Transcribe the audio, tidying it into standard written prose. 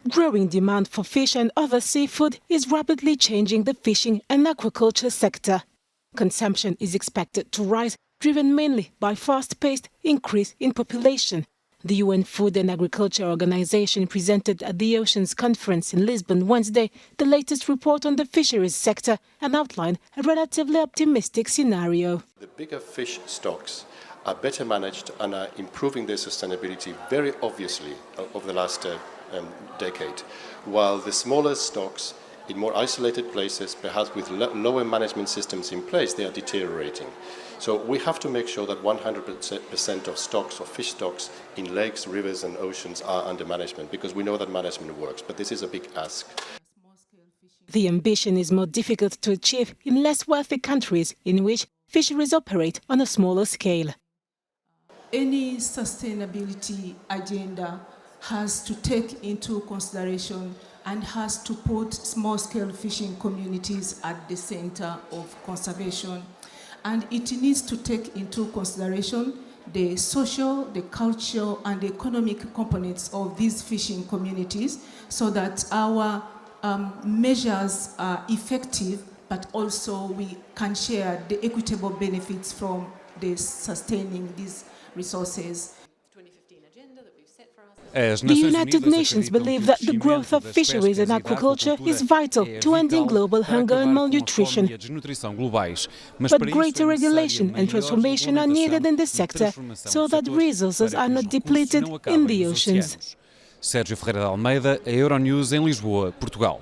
Growing demand for fish and other seafood is rapidly changing the fishing and aquaculture sector. Consumption is expected to rise, driven mainly by fast-paced increase in population. The UN Food and Agriculture Organization presented at the Oceans Conference in Lisbon Wednesday the latest report on the fisheries sector and outlined a relatively optimistic scenario. The bigger fish stocks are better managed and are improving their sustainability very obviously over the last decade, while the smaller stocks in more isolated places, perhaps with lower management systems in place, they are deteriorating. So we have to make sure that 100% of stocks, of fish stocks in lakes, rivers and oceans are under management, because we know that management works, but this is a big ask. The ambition is more difficult to achieve in less wealthy countries in which fisheries operate on a smaller scale. Any sustainability agenda has to take into consideration and has to put small-scale fishing communities at the center of conservation. And it needs to take into consideration the social, the cultural, and the economic components of these fishing communities so that our measures are effective, but also we can share the equitable benefits from sustaining these resources. The United Nations believe that the growth of fisheries and aquaculture is vital to ending global hunger and malnutrition. But greater regulation and transformation are needed in the sector so that resources are not depleted in the oceans. Sérgio Ferreira de Almeida, Euronews em Lisboa, Portugal.